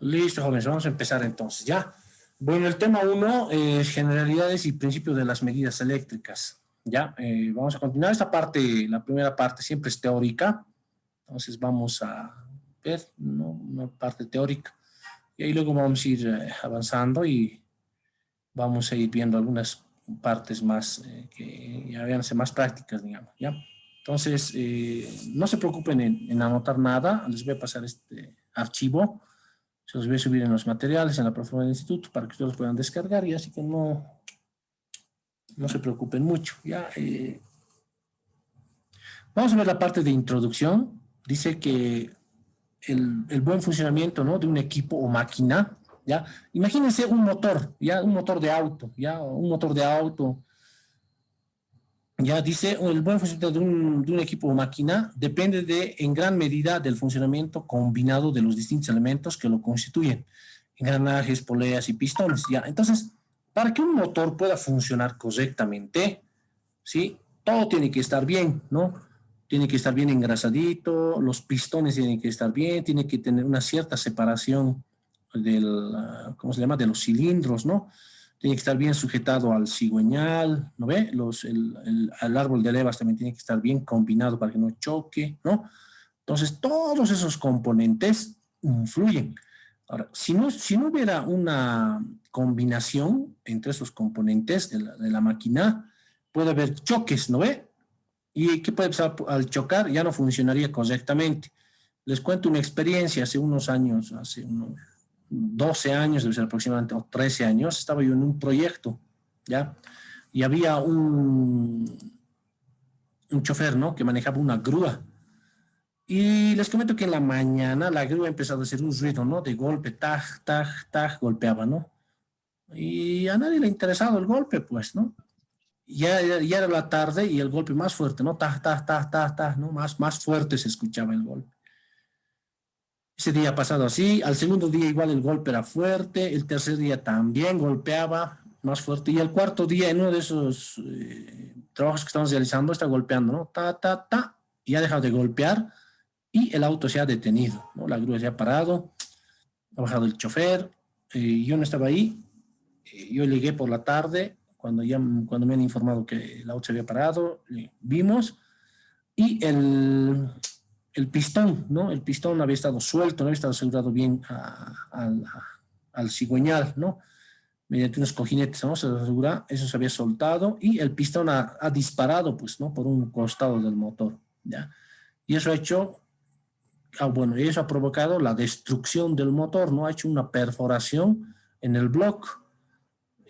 Listo, jóvenes, vamos a empezar entonces, ¿ya? Bueno, el tema uno es generalidades y principios de las medidas eléctricas, ¿ya? Vamos a continuar esta parte, la primera parte siempre es teórica, entonces vamos a ver, ¿no? Una parte teórica, y ahí luego vamos a ir avanzando y vamos a ir viendo algunas partes más que ya van a ser más prácticas, digamos, ¿ya? Entonces, no se preocupen en anotar nada, les voy a pasar este archivo. Se los voy a subir en los materiales, en la plataforma del instituto, para que ustedes los puedan descargar, y así que no se preocupen mucho. ¿Ya? Vamos a ver la parte de introducción. Dice que el buen funcionamiento, ¿no?, de un equipo o máquina, ¿ya? Imagínense un motor, ¿ya? Un motor de auto, ¿ya? Un motor de auto. Ya dice, el buen funcionamiento de un equipo o máquina depende en gran medida del funcionamiento combinado de los distintos elementos que lo constituyen, engranajes, poleas y pistones. ¿Ya? Entonces, para que un motor pueda funcionar correctamente, ¿sí? Todo tiene que estar bien, ¿no? Tiene que estar bien engrasadito, los pistones tienen que estar bien, tiene que tener una cierta separación ¿cómo se llama?, de los cilindros, ¿no? Tiene que estar bien sujetado al cigüeñal, ¿no ve? El árbol de levas también tiene que estar bien combinado para que no choque, ¿no? Entonces, todos esos componentes influyen. Ahora, si no hubiera una combinación entre esos componentes de la máquina, puede haber choques, ¿no ve? ¿Y qué puede pasar? Al chocar ya no funcionaría correctamente. Les cuento una experiencia hace unos años, hace unos 12 años, debe ser aproximadamente, o 13 años, estaba yo en un proyecto, ¿ya? Y había un chofer, ¿no?, que manejaba una grúa. Y les comento que en la mañana la grúa empezó a hacer un ruido, ¿no?, de golpe, taj, taj, taj, golpeaba, ¿no? Y a nadie le interesaba el golpe, pues, ¿no? Ya era la tarde y el golpe más fuerte, ¿no? Taj, taj, taj, taj, taj, ¿no? Más fuerte se escuchaba el golpe. Ese día ha pasado así, al segundo día igual el golpe era fuerte, el tercer día también golpeaba más fuerte, y el cuarto día en uno de esos trabajos que estamos realizando está golpeando, ¿no? Ta, ta, ta, y ha dejado de golpear y el auto se ha detenido, ¿no? La grúa se ha parado, ha bajado el chofer, yo no estaba ahí, yo llegué por la tarde, cuando me han informado que el auto se había parado, vimos, y el pistón, ¿no? El pistón había estado suelto, no había estado asegurado bien al cigüeñal, ¿no? Mediante unos cojinetes, ¿no? Se asegura, eso se había soltado, y el pistón ha disparado, pues, ¿no?, por un costado del motor, ¿ya? Y eso ha hecho, bueno, y eso ha provocado la destrucción del motor, ¿no? Ha hecho una perforación en el bloque,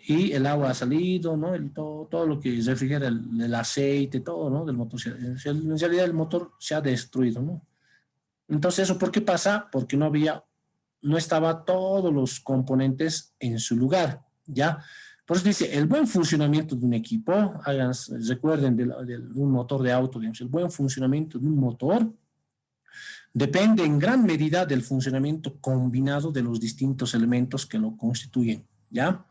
y el agua ha salido, ¿no? Todo lo que refrigera el aceite, todo, ¿no?, del motor. En realidad el motor se ha destruido, ¿no? Entonces, ¿eso por qué pasa? Porque no estaba todos los componentes en su lugar, ¿ya? Por eso dice, el buen funcionamiento de un equipo, recuerden de un motor de auto, digamos, el buen funcionamiento de un motor depende en gran medida del funcionamiento combinado de los distintos elementos que lo constituyen, ¿ya?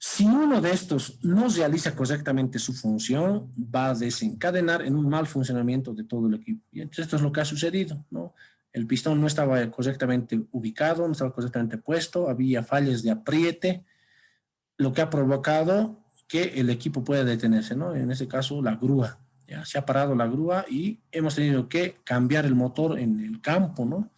Si uno de estos no realiza correctamente su función, va a desencadenar en un mal funcionamiento de todo el equipo. Y entonces esto es lo que ha sucedido, ¿no? El pistón no estaba correctamente ubicado, no estaba correctamente puesto, había fallas de apriete, lo que ha provocado que el equipo pueda detenerse, ¿no? En este caso, la grúa. Ya se ha parado la grúa y hemos tenido que cambiar el motor en el campo, ¿no?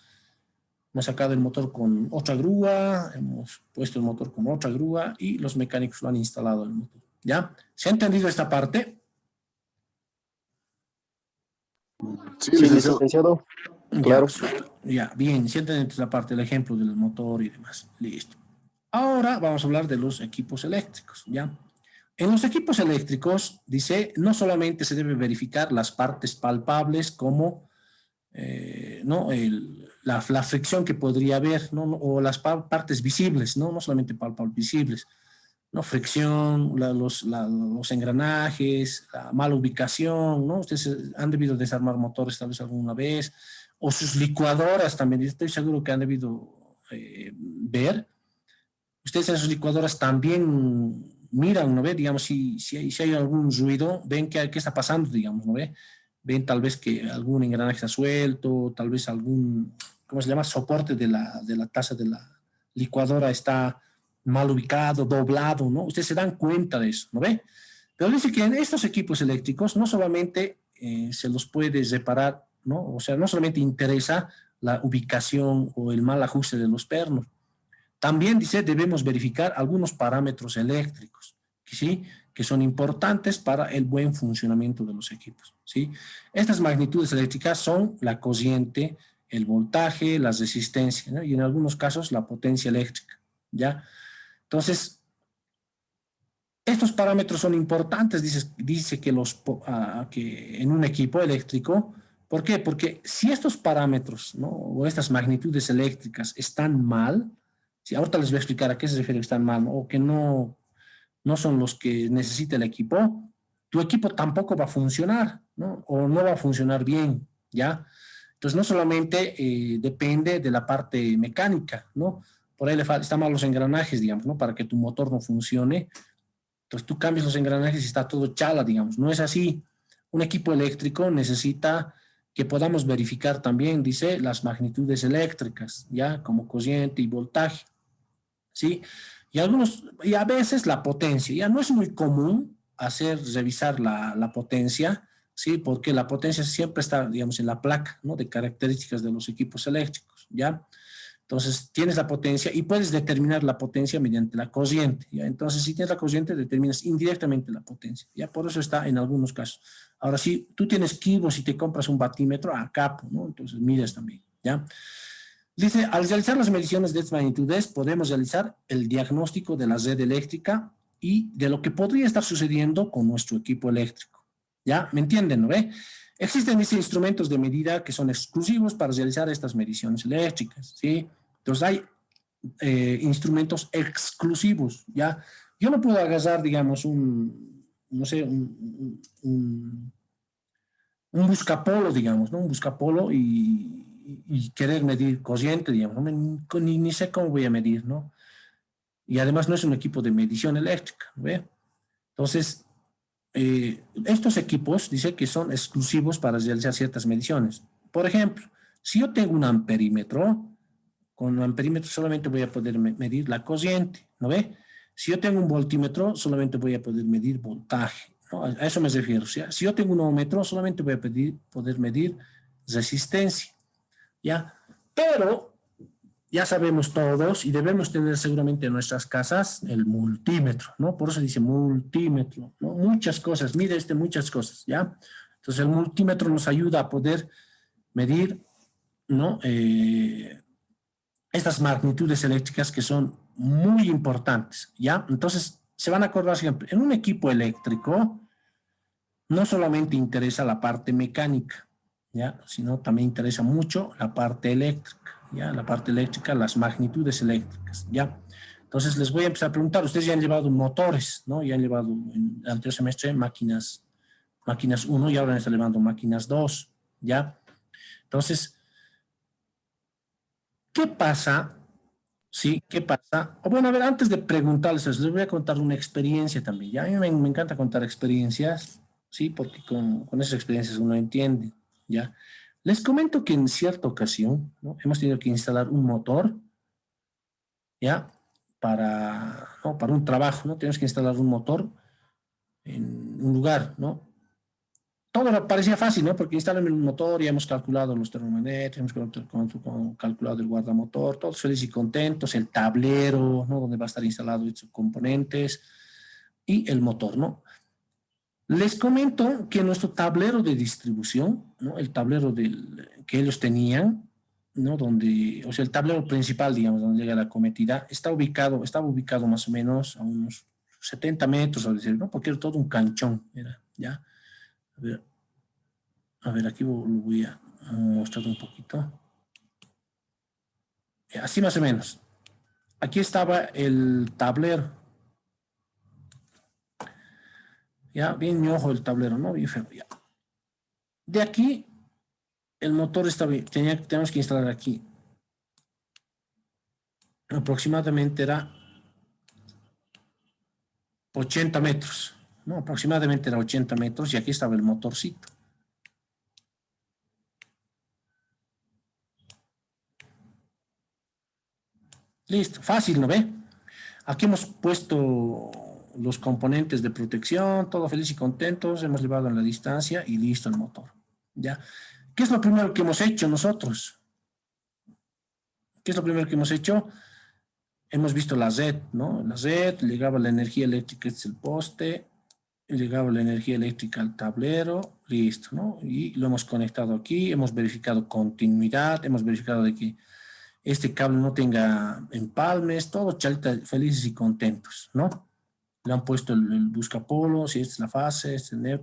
Hemos sacado el motor con otra grúa, hemos puesto el motor con otra grúa y los mecánicos lo han instalado el motor. ¿Ya? ¿Se ha entendido esta parte? Sí, Sí, licenciado. licenciado. Ya, Claro. ya, bien, se ha entendido esta parte, el ejemplo del motor y demás. Listo. Ahora vamos a hablar de los equipos eléctricos, ¿ya? En los equipos eléctricos, dice, no solamente se debe verificar las partes palpables como ¿no? La fricción que podría haber, ¿no? O las partes visibles, ¿no? No solamente palpables, visibles, ¿no? Fricción, los engranajes, la mala ubicación, ¿no? Ustedes han debido desarmar motores tal vez alguna vez, o sus licuadoras también, estoy seguro que han debido ver. Ustedes en sus licuadoras también miran, ¿no ve? Digamos, si hay algún ruido, ven qué está pasando, digamos, ¿no ve? Ven tal vez que algún engranaje está suelto, tal vez ¿cómo se llama? Soporte de la taza de la licuadora está mal ubicado, doblado, ¿no? Ustedes se dan cuenta de eso, ¿no ve? Pero dice que en estos equipos eléctricos no solamente se los puede reparar, ¿no? O sea, no solamente interesa la ubicación o el mal ajuste de los pernos, también dice debemos verificar algunos parámetros eléctricos, ¿sí? Que son importantes para el buen funcionamiento de los equipos, ¿sí? Estas magnitudes eléctricas son la corriente, el voltaje, la resistencia, ¿no? Y en algunos casos la potencia eléctrica, ¿ya? Entonces, estos parámetros son importantes, dice que, que en un equipo eléctrico. ¿Por qué? Porque si estos parámetros, ¿no? O estas magnitudes eléctricas están mal, si ahorita les voy a explicar a qué se refiere que están mal, ¿no? O que no son los que necesita el equipo, tu equipo tampoco va a funcionar, ¿no? O no va a funcionar bien, ¿ya? Entonces, no solamente depende de la parte mecánica, ¿no? Por ahí están mal los engranajes, digamos, ¿no? Para que tu motor no funcione. Entonces, tú cambias los engranajes y está todo chala, digamos. No es así. Un equipo eléctrico necesita que podamos verificar también, dice, las magnitudes eléctricas, ¿ya? Como corriente y voltaje, ¿sí? Y a veces la potencia, ya no es muy común revisar la potencia, ¿sí? Porque la potencia siempre está, digamos, en la placa, ¿no? De características de los equipos eléctricos, ¿ya? Entonces, tienes la potencia y puedes determinar la potencia mediante la corriente, ¿ya? Entonces, si tienes la corriente, determinas indirectamente la potencia, ¿ya? Por eso está en algunos casos. Ahora, si tú tienes kibos y te compras un batímetro, a capo, ¿no? Entonces, mides también, ¿ya? Dice, al realizar las mediciones de estas magnitudes, podemos realizar el diagnóstico de la red eléctrica y de lo que podría estar sucediendo con nuestro equipo eléctrico. ¿Ya? ¿Me entienden, no ve? Existen dice, instrumentos de medida que son exclusivos para realizar estas mediciones eléctricas, ¿sí? Entonces hay instrumentos exclusivos, ¿ya? Yo no puedo agarrar, digamos, no sé, un buscapolo, digamos, ¿no? Un buscapolo y querer medir corriente, digamos, ¿no? Ni sé cómo voy a medir, ¿no? Y además no es un equipo de medición eléctrica, ¿ve? Entonces, estos equipos dice que son exclusivos para realizar ciertas mediciones. Por ejemplo, si yo tengo un amperímetro, con un amperímetro solamente voy a poder medir la corriente, ¿no ve? Si yo tengo un voltímetro, solamente voy a poder medir voltaje, ¿no? A eso me refiero. ¿Sí? Si yo tengo un ohmómetro, solamente voy a poder medir resistencia, ¿ya? Pero ya sabemos todos y debemos tener seguramente en nuestras casas el multímetro, ¿no? Por eso dice multímetro, ¿no? Muchas cosas, mire muchas cosas, ¿ya? Entonces el multímetro nos ayuda a poder medir, ¿no? Estas magnitudes eléctricas que son muy importantes, ¿ya? Entonces se van a acordar siempre, en un equipo eléctrico no solamente interesa la parte mecánica, ¿ya? Sino también interesa mucho la parte eléctrica, ¿ya? La parte eléctrica, las magnitudes eléctricas, ¿ya? Entonces les voy a empezar a preguntar, ustedes ya han llevado motores, ¿no? Ya han llevado en el anterior semestre máquinas 1 y ahora están llevando máquinas 2, ¿ya? Entonces, ¿qué pasa? Sí, ¿qué pasa? O bueno, a ver, antes de preguntarles eso, les voy a contar una experiencia también, ¿ya? A mí me encanta contar experiencias, ¿sí? Porque con esas experiencias uno entiende, ¿ya? Les comento que en cierta ocasión, ¿no? Hemos tenido que instalar un motor, ¿ya? ¿No? Para un trabajo, ¿no? Tenemos que instalar un motor en un lugar, ¿no? Todo parecía fácil, ¿no? Porque instalan el motor, ya hemos calculado los termomagnéticos, hemos calculado el guardamotor, todos felices y contentos, el tablero, ¿no? Donde va a estar instalado estos componentes y el motor, ¿no? Les comento que nuestro tablero de distribución, ¿no? El tablero que ellos tenían, ¿no? O sea, el tablero principal, digamos, donde llega la cometida, estaba ubicado más o menos a unos 70 metros, a decir, ¿no? Porque era todo un canchón, era, ¿ya? A ver, aquí lo voy a mostrar un poquito. Así más o menos. Aquí estaba el tablero. Ya, bien ñojo el tablero, ¿no? Bien feo, ya. De aquí, el motor estaba, tenemos que instalar aquí. Aproximadamente era 80 metros, ¿no? Aproximadamente era 80 metros y aquí estaba el motorcito. Listo, fácil, ¿no ve? Aquí hemos puesto los componentes de protección, todo feliz y contentos, hemos llevado en la distancia y listo el motor. ¿Ya? ¿Qué es lo primero que hemos hecho nosotros? ¿Qué es lo primero que hemos hecho? Hemos visto la red, ¿no? La red, llegaba la energía eléctrica, este es el poste, llegaba la energía eléctrica al tablero, listo, ¿no? Y lo hemos conectado aquí, hemos verificado continuidad, hemos verificado de que este cable no tenga empalmes, todo chalita, felices y contentos, ¿no? Le han puesto el buscapolo, si esta es la fase,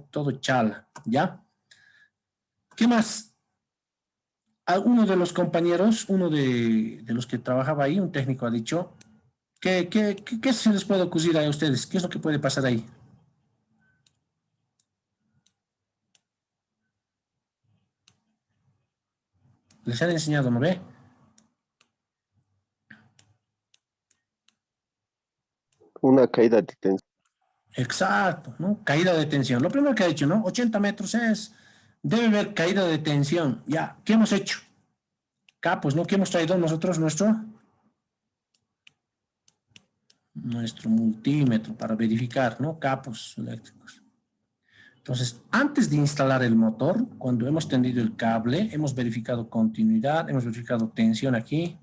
todo chala, ¿ya? ¿Qué más? Uno de los compañeros, uno de los que trabajaba ahí, un técnico, ha dicho, ¿qué se les puede ocurrir a ustedes? ¿Qué es lo que puede pasar ahí? Les han enseñado, ¿no ve? Una caída de tensión. Exacto, ¿no? Caída de tensión. Lo primero que ha dicho, ¿no? 80 metros debe haber caída de tensión. Ya, ¿qué hemos hecho? Pues, ¿no? ¿Qué hemos traído nosotros? Nuestro multímetro para verificar, ¿no? Capos eléctricos. Entonces, antes de instalar el motor, cuando hemos tendido el cable, hemos verificado continuidad, hemos verificado tensión aquí.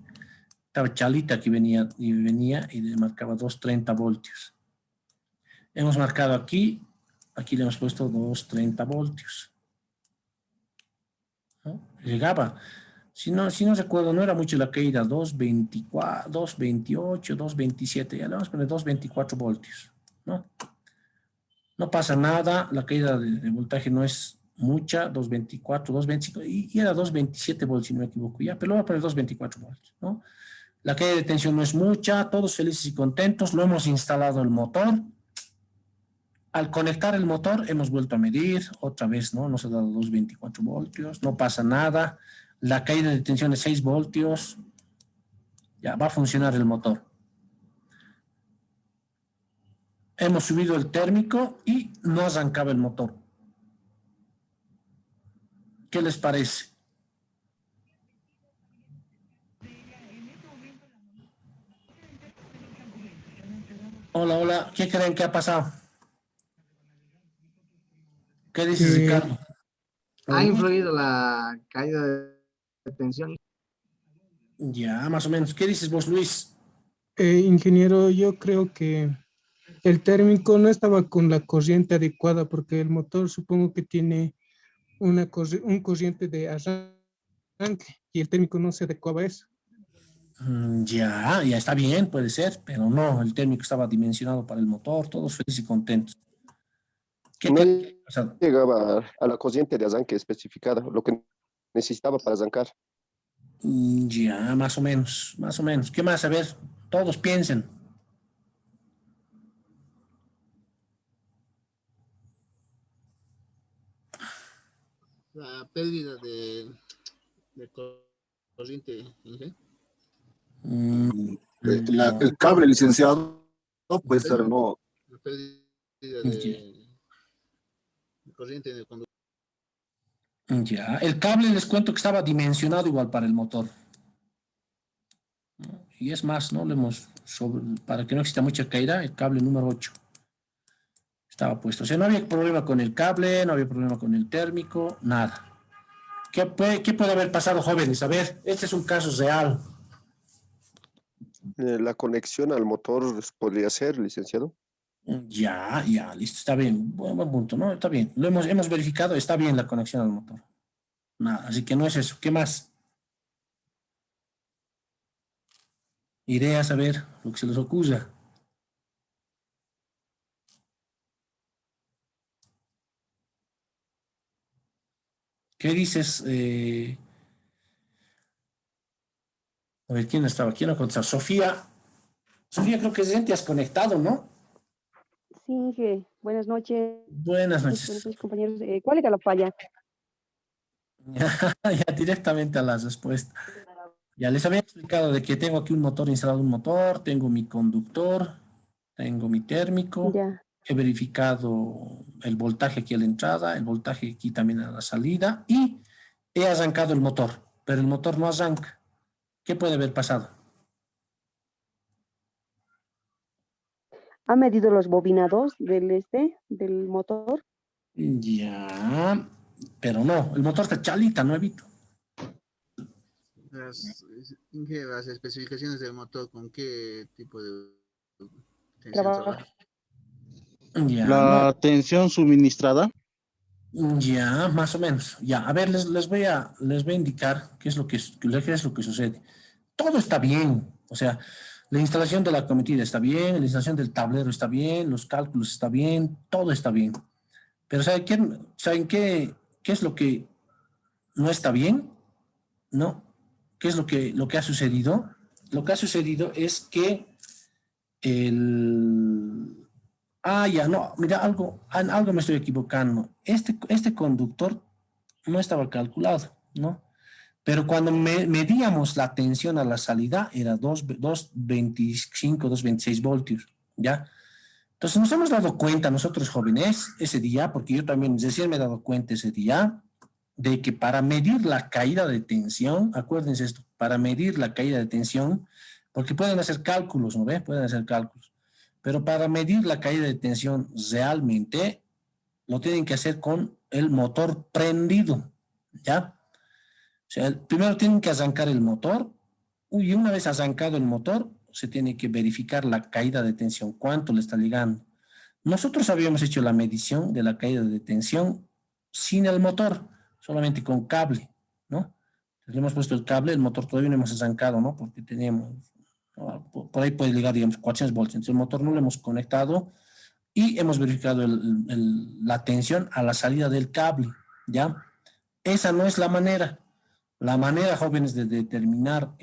Estaba chalita que venía y le marcaba 230 voltios. Hemos marcado aquí le hemos puesto 230 voltios, ¿no? Llegaba, si no recuerdo, no era mucho la caída, 224, 228, 227, ya le vamos a poner 224 voltios, ¿no? No pasa nada, la caída de voltaje no es mucha, 224, 225, y era 227 voltios, si no me equivoco, ya, pero lo voy a poner 224 voltios, ¿no? La caída de tensión no es mucha, todos felices y contentos, lo hemos instalado el motor. Al conectar el motor hemos vuelto a medir, otra vez, ¿no? Nos ha dado 224 voltios, no pasa nada. La caída de tensión es 6 voltios, ya va a funcionar el motor. Hemos subido el térmico y no arrancaba el motor. ¿Qué les parece? Hola, hola, ¿qué creen que ha pasado? ¿Qué dices, Eh, Ricardo? ¿Ha influido la caída de tensión? Ya, más o menos. ¿Qué dices vos, Luis? Ingeniero, yo creo que el térmico no estaba con la corriente adecuada porque el motor supongo que tiene un corriente de arranque y el térmico no se adecuaba a eso. Ya está bien, puede ser, pero no, el térmico estaba dimensionado para el motor, todos felices y contentos. ¿Qué No creen que ha pasado? llegaba a la corriente de arranque especificada, lo que necesitaba para arrancar. Ya, más o menos, más o menos. ¿Qué más? A ver, todos piensen. La pérdida de corriente, ¿sí? Mm, no, El cable, licenciado, no La puede ser, pérdida, no. la pérdida ya, de corriente en el conductor. ya. El cable les cuento que estaba dimensionado igual para el motor, ¿no? Y es más, ¿no? Para que no exista mucha caída, el cable número 8 estaba puesto. O sea, no había problema con el cable, no había problema con el térmico, nada. ¿Qué puede haber pasado, jóvenes? A ver, este es un caso real. La conexión al motor podría ser, licenciado. Ya, listo, está bien. Buen punto, ¿no? Está bien. Hemos verificado, está bien la conexión al motor. Nada, así que no es eso. ¿Qué más? Iré a saber lo que se les ocurra. ¿Qué dices? A ver, ¿quién estaba? ¿Quién ha contestado? Sofía. Sofía, creo que te has conectado, ¿no? Sí, Inge, buenas noches, Buenas buenas noches. noches, compañeros. ¿Cuál era la falla? Ya directamente a la respuesta. Ya les había explicado de que tengo aquí un motor instalado, un motor, tengo mi conductor, tengo mi térmico, Ya, he verificado el voltaje aquí a la entrada, el voltaje aquí también a la salida y he arrancado el motor, pero el motor no arranca. ¿Qué puede haber pasado? ¿Ha medido los bobinados del motor? Ya, pero no, el motor está chalita, no he visto. Las especificaciones del motor, ¿con qué tipo de tensión Trabaja. trabaja? Ya, no, La tensión suministrada. ya, más o menos. Ya, a ver, les voy a indicar qué es lo que sucede. Todo está bien, o sea, la instalación de la cometida está bien, la instalación del tablero está bien, los cálculos está bien, todo está bien. Pero ¿saben qué es lo que no está bien? ¿No? ¿Qué es lo que ha sucedido? Lo que ha sucedido es que el... Ah, ya, no, mira, algo me estoy equivocando. Este conductor no estaba calculado, ¿no? Pero cuando medíamos la tensión a la salida era 2,25, 2,26 voltios, ¿ya? Entonces nos hemos dado cuenta nosotros jóvenes ese día, porque yo también recién me he dado cuenta ese día, de que para medir la caída de tensión, acuérdense esto, para medir la caída de tensión, porque pueden hacer cálculos, ¿no ve? Pueden hacer cálculos, pero para medir la caída de tensión realmente lo tienen que hacer con el motor prendido, ¿ya? O sea, primero tienen que arrancar el motor, y una vez arrancado el motor, se tiene que verificar la caída de tensión, cuánto le está ligando. Nosotros habíamos hecho la medición de la caída de tensión sin el motor, solamente con cable, ¿no? Le hemos puesto el cable, el motor todavía no hemos arrancado, ¿no? Porque teníamos, ¿no? Por ahí puede ligar, digamos, 400 voltios. Entonces el motor no lo hemos conectado y hemos verificado la tensión a la salida del cable, ¿ya? Esa no es la manera. La manera, jóvenes, de determinar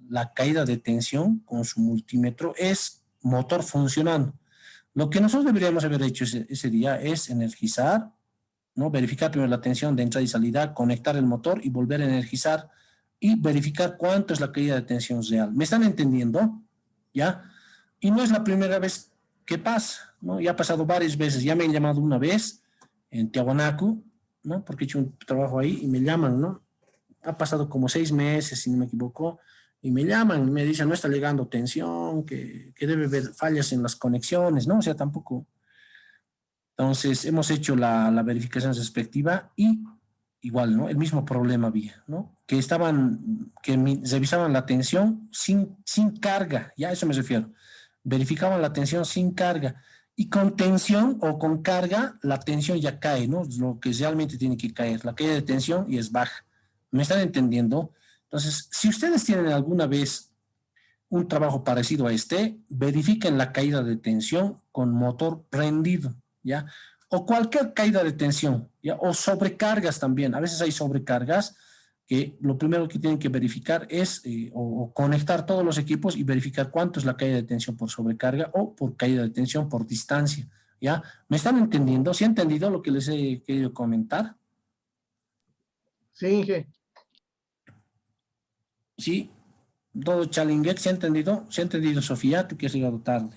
la caída de tensión con su multímetro es motor funcionando. Lo que nosotros deberíamos haber hecho ese día es energizar, ¿no? Verificar primero la tensión de entrada y salida, conectar el motor y volver a energizar y verificar cuánto es la caída de tensión real. ¿Me están entendiendo? ¿Ya? Y no es la primera vez que pasa, ¿no? Ya ha pasado varias veces. Ya me han llamado una vez en Tiahuanaco, ¿no? Porque he hecho un trabajo ahí y me llaman, ¿no? Ha pasado como 6 meses, si no me equivoco, y me llaman y me dicen, no está llegando tensión, que debe haber fallas en las conexiones, ¿no? O sea, tampoco. Entonces, hemos hecho la verificación respectiva y igual, ¿no? El mismo problema había, ¿no? Que revisaban la tensión sin carga, ya a eso me refiero. Verificaban la tensión sin carga. Y con tensión o con carga, la tensión ya cae, ¿no? Lo que realmente tiene que caer, la caída de tensión y es baja. ¿Me están entendiendo? Entonces, si ustedes tienen alguna vez un trabajo parecido a este, verifiquen la caída de tensión con motor prendido, ¿ya? O cualquier caída de tensión, ¿ya? O sobrecargas también. A veces hay sobrecargas que lo primero que tienen que verificar es o conectar todos los equipos y verificar cuánto es la caída de tensión por sobrecarga o por caída de tensión por distancia, ¿ya? ¿Me están entendiendo? ¿Sí han entendido lo que les he querido comentar? Sí, Inge. Sí, todo Chalinguet, ¿se ha entendido? ¿Se ha entendido, Sofía? Tú que has llegado tarde.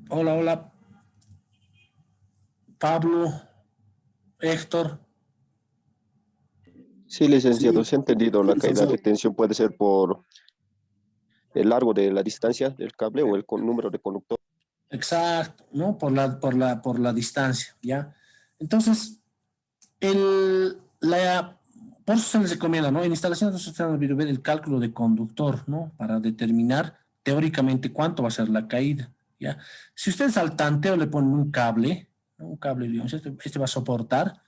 Hola, hola. Pablo, Héctor. Sí, licenciado, Sí, se ha entendido. La caída de licenciado. tensión puede ser por el largo de la distancia del cable o el número de conductores. Exacto, ¿no? Por la distancia, ¿ya? Entonces, el, la, por eso se les recomienda, ¿no? En instalaciones de sistemas de video, ver el cálculo de conductor, ¿no? Para determinar teóricamente cuánto va a ser la caída, ¿ya? Si ustedes al tanteo le ponen un cable, ¿no? Un cable, digamos, este va a soportar,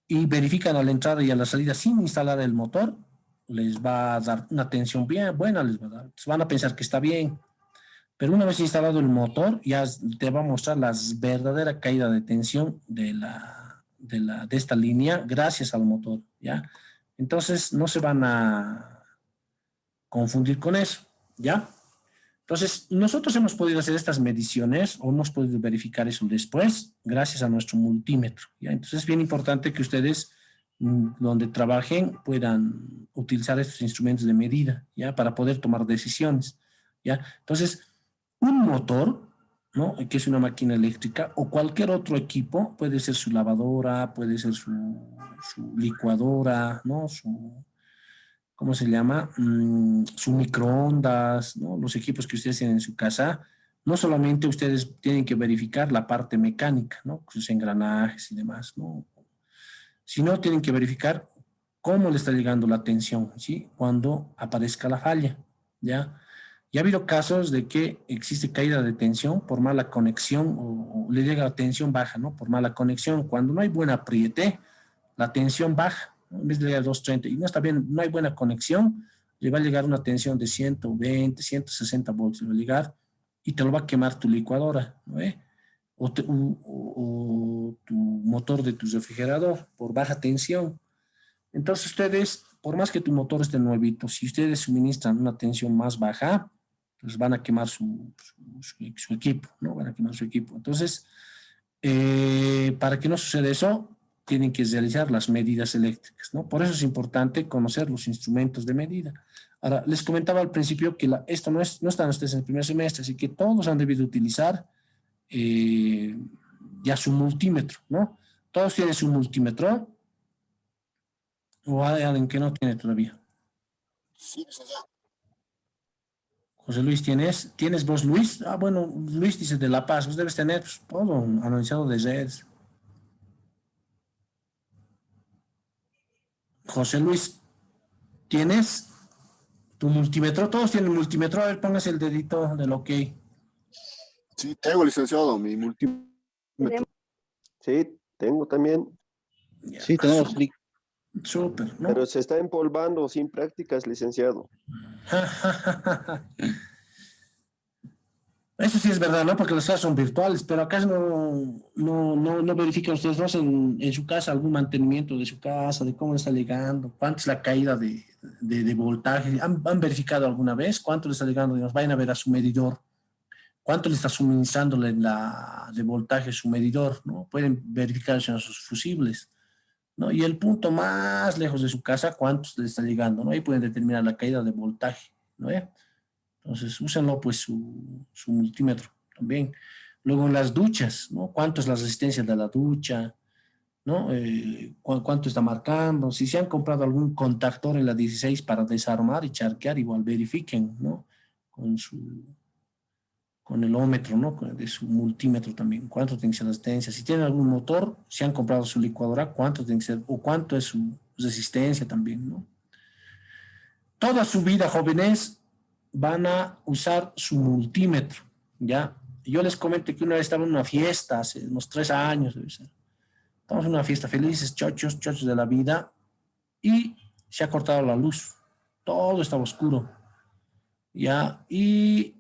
y verifican a la entrada y a la salida sin instalar el motor, les va a dar una tensión bien buena, les va a dar, van a pensar que está bien, pero una vez instalado el motor, ya te va a mostrar la verdadera caída de tensión de esta línea gracias al motor, ¿ya? Entonces, no se van a confundir con eso, ¿ya? Entonces, nosotros hemos podido hacer estas mediciones o hemos podido verificar eso después gracias a nuestro multímetro, ¿ya? Entonces, es bien importante que ustedes, donde trabajen, puedan utilizar estos instrumentos de medida, ¿ya? Para poder tomar decisiones, ¿ya? Entonces, un motor, ¿no? Que es una máquina eléctrica o cualquier otro equipo, puede ser su lavadora, puede ser su licuadora, ¿no? ¿cómo se llama? Su microondas, ¿no? Los equipos que ustedes tienen en su casa. No solamente ustedes tienen que verificar la parte mecánica, ¿no? Sus engranajes y demás, ¿no? Sino tienen que verificar cómo le está llegando la tensión, ¿sí? Cuando aparezca la falla, ¿ya? Ya ha habido casos de que existe caída de tensión por mala conexión o le llega la tensión baja, ¿no? Por mala conexión. Cuando no hay buena apriete, la tensión baja, ¿no? En vez de llegar a 230 y no está bien, no hay buena conexión, le va a llegar una tensión de 120, 160 volts, le va a llegar y te lo va a quemar tu licuadora, ¿no? O tu motor de tu refrigerador por baja tensión. Entonces ustedes, por más que tu motor esté nuevito, si ustedes suministran una tensión más baja, pues van a quemar su equipo, ¿no? Van a quemar su equipo. Entonces, para que no suceda eso, tienen que realizar las medidas eléctricas, ¿no? Por eso es importante conocer los instrumentos de medida. Ahora, les comentaba al principio que esto no están ustedes en el primer semestre, así que todos han debido utilizar ya su multímetro, ¿no? Todos tienen su multímetro, o hay alguien que no tiene todavía. Sí, licenciado. José Luis, ¿tienes vos, Luis? Ah, bueno, Luis dice de La Paz, vos debes tener pues, todo analizado de redes. José Luis, ¿tienes tu multímetro? Todos tienen multímetro. A ver, póngase el dedito del OK. Sí, tengo, licenciado, mi multímetro. Sí, tengo también, Ya, Sí, tenemos súper, ¿no? pero se está empolvando sin prácticas, licenciado. Eso sí es verdad, ¿no? Porque las clases son virtuales, pero acá no verifican ustedes, no hacen en su casa algún mantenimiento de su casa, de cómo está llegando, cuánto es la caída de voltaje. ¿Han verificado alguna vez cuánto le está llegando? Digamos, vayan a ver a su medidor, cuánto le está suministrando de voltaje su medidor, ¿no? Pueden verificar en sus fusibles, ¿no? Y el punto más lejos de su casa, cuánto le está llegando, ¿no? Ahí pueden determinar la caída de voltaje, ¿no? Entonces, úsenlo pues su multímetro también. Luego en las duchas, ¿no? ¿Cuánto es la resistencia de la ducha? ¿No? ¿Cuánto está marcando? Si se han comprado algún contactor en la 16 para desarmar y charquear, igual verifiquen, ¿no? Con con el ómetro, ¿no? De su multímetro también. ¿Cuánto tiene que ser la resistencia? Si tienen algún motor, si han comprado su licuadora, ¿cuánto tiene que ser? O cuánto es su resistencia también, ¿no? Toda su vida, jóvenes, van a usar su multímetro, ¿ya? Yo les comento que una vez estaba en una fiesta, hace unos 3 años, debe ser. Estamos en una fiesta felices, chochos de la vida, y se ha cortado la luz. Todo estaba oscuro, ¿ya? Y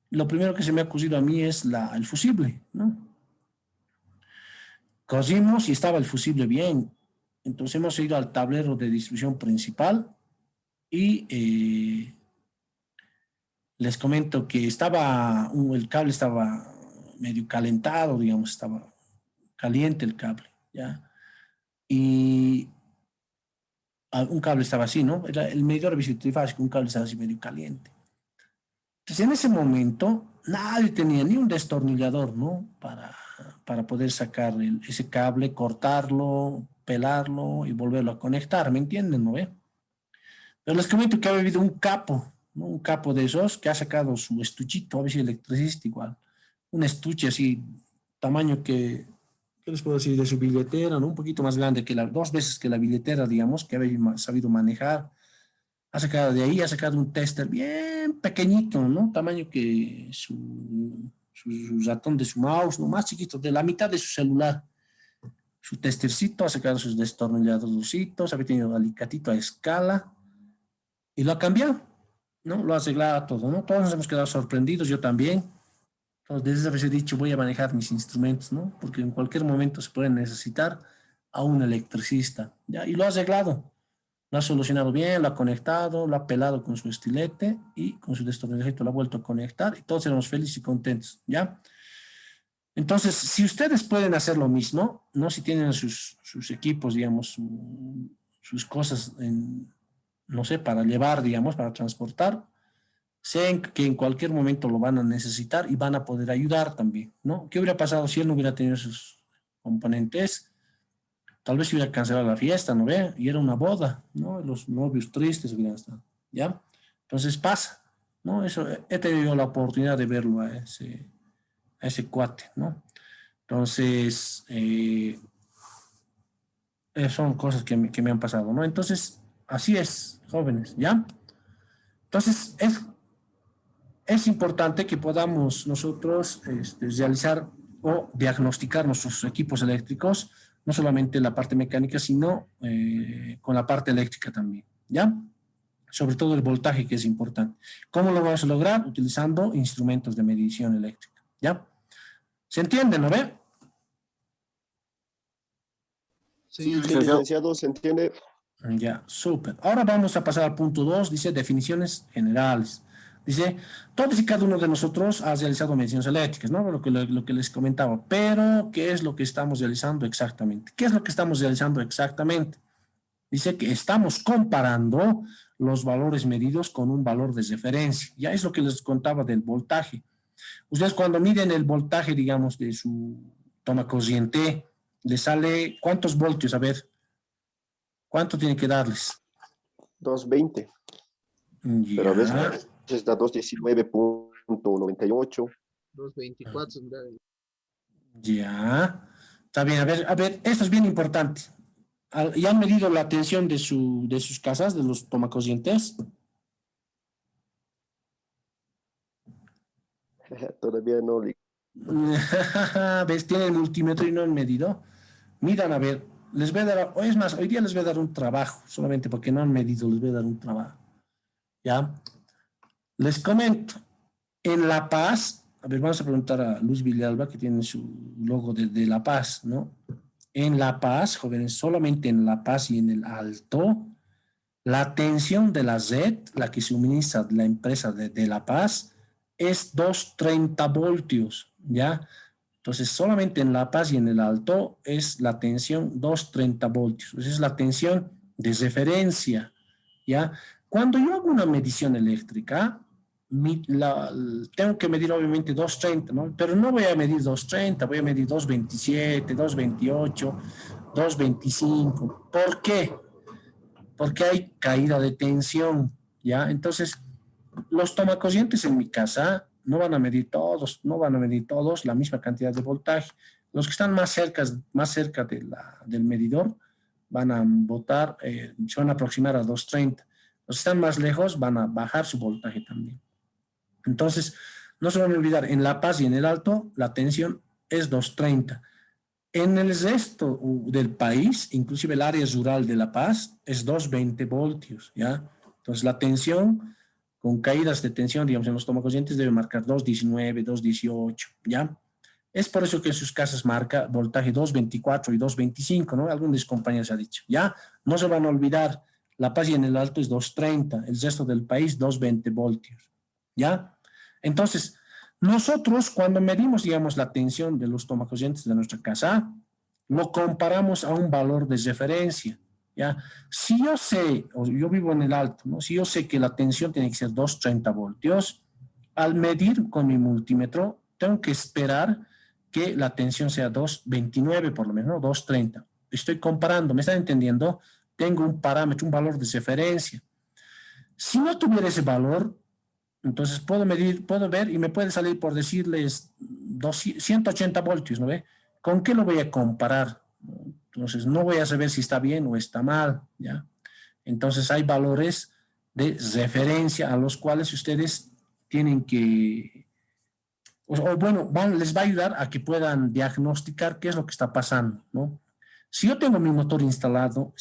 lo primero que se me ha ocurrido a mí es el fusible, ¿no? Cosimos y estaba el fusible bien. Entonces hemos ido al tablero de distribución principal y les comento que el cable estaba medio calentado, digamos, estaba caliente el cable, ¿ya? Y un cable estaba así, ¿no? El medidor de visión trifásico, un cable estaba así medio caliente. Entonces, en ese momento, nadie tenía ni un destornillador, ¿no? Para poder sacar ese cable, cortarlo, pelarlo y volverlo a conectar, ¿me entienden, no? Pero les comento que ha habido un capo, ¿no? Un capo de esos que ha sacado su estuchito, a ver si electricista igual. Un estuche así, tamaño ¿qué les puedo decir? De su billetera, ¿no? Un poquito más grande que 2 veces que la billetera, digamos, que había sabido manejar. Ha sacado de ahí, ha sacado un tester bien pequeñito, ¿no? Tamaño que su ratón de su mouse, ¿no? Más chiquito, de la mitad de su celular. Su testercito, ha sacado sus destornilladorcitos, había tenido alicatito a escala y lo ha cambiado, ¿no? Lo ha arreglado todo, ¿no? Todos nos hemos quedado sorprendidos, yo también. Entonces, desde esa vez he dicho, voy a manejar mis instrumentos, ¿no? Porque en cualquier momento se puede necesitar a un electricista, ¿ya? Y lo ha arreglado, lo ha solucionado bien, lo ha conectado, lo ha pelado con su estilete y con su destornillador lo ha vuelto a conectar y todos éramos felices y contentos, ¿ya? Entonces, si ustedes pueden hacer lo mismo, ¿no? Si tienen sus equipos, digamos, sus cosas, no sé, para llevar, digamos, para transportar, sean que en cualquier momento lo van a necesitar y van a poder ayudar también, ¿no? ¿Qué hubiera pasado si él no hubiera tenido sus componentes? Tal vez se hubiera cancelado la fiesta, ¿no ve? Y era una boda, ¿no? Los novios tristes hubieran estado, ¿ya? Entonces pasa, ¿no? Eso, he tenido la oportunidad de verlo a ese cuate, ¿no? Entonces, son cosas que me han pasado, ¿no? Entonces, así es, jóvenes, ¿ya? Entonces, es importante que podamos nosotros realizar o diagnosticar nuestros equipos eléctricos, no solamente la parte mecánica, sino con la parte eléctrica también, ¿ya? Sobre todo el voltaje, que es importante. ¿Cómo lo vamos a lograr? Utilizando instrumentos de medición eléctrica, ¿ya? ¿Se entiende, no ve? Sí, Sí, licenciado. licenciado, ¿se entiende? Ya, súper. Ahora vamos a pasar al punto 2, dice definiciones generales. Dice, todos y cada uno de nosotros ha realizado mediciones eléctricas, ¿no? Lo que les comentaba, pero ¿qué es lo que estamos realizando exactamente? ¿Qué es lo que estamos realizando exactamente? Dice que estamos comparando los valores medidos con un valor de referencia. Ya es lo que les contaba del voltaje. Ustedes cuando miden el voltaje, digamos, de su toma corriente, le sale, ¿cuántos voltios? A ver, ¿cuánto tiene que darles? 220, pero a Ya, veces da 219.98. 224, mira, ya. Está bien, a ver, esto es bien importante. ¿Ya han medido la tensión de sus casas, de los tomacorrientes? Todavía no. ¿Ves? Tienen multímetro y no han medido. Miran, a ver, les voy a dar, o es más, hoy día les voy a dar un trabajo, solamente porque no han medido, les voy a dar un trabajo. ¿Ya? Les comento, en La Paz, a ver, vamos a preguntar a Luz Villalba, que tiene su logo de La Paz, ¿no? En La Paz, jóvenes, solamente en La Paz y en el Alto, la tensión de la red, la que suministra la empresa de La Paz, es 230 voltios, ¿ya? Entonces, solamente en La Paz y en el Alto es la tensión 230 voltios. Esa es la tensión de referencia, ¿ya? Cuando yo hago una medición eléctrica, tengo que medir obviamente 230, ¿no? Pero no voy a medir 230, voy a medir 227, 228, 225. ¿Por qué? Porque hay caída de tensión, ¿ya? Entonces, los tomacorrientes en mi casa no van a medir todos, no van a medir todos la misma cantidad de voltaje. Los que están más cerca del medidor van a botar, se van a aproximar a 230. Los que están más lejos van a bajar su voltaje también. Entonces, no se van a olvidar, en La Paz y en el Alto, la tensión es 230. En el resto del país, inclusive el área rural de La Paz, es 220 voltios, ¿ya? Entonces, la tensión, con caídas de tensión, digamos, en los tomacorrientes debe marcar 219, 218, ¿ya? Es por eso que en sus casas marca voltaje 224 y 225, ¿no? Algún de sus compañeros ha dicho, ¿ya? No se van a olvidar, La Paz y en el Alto es 230, el resto del país 220 voltios, ¿ya? Entonces, nosotros cuando medimos, digamos, la tensión de los tomacorrientes de nuestra casa, lo comparamos a un valor de referencia, ¿ya? Si yo sé, o yo vivo en el Alto, ¿no? Si yo sé que la tensión tiene que ser 230 voltios, al medir con mi multímetro, tengo que esperar que la tensión sea 229 por lo menos, ¿no? 230. Estoy comparando, ¿me están entendiendo? Tengo un parámetro, un valor de referencia. Si no tuviera ese valor, entonces puedo medir, puedo ver y me puede salir por decirles 180 voltios, ¿no ve? ¿Con qué lo voy a comparar? Entonces no voy a saber si está bien o está mal, ¿ya? Entonces hay valores de referencia a los cuales ustedes tienen que, bueno, les va a ayudar a que puedan diagnosticar qué es lo que está pasando, ¿no? Si yo tengo mi motor instalado,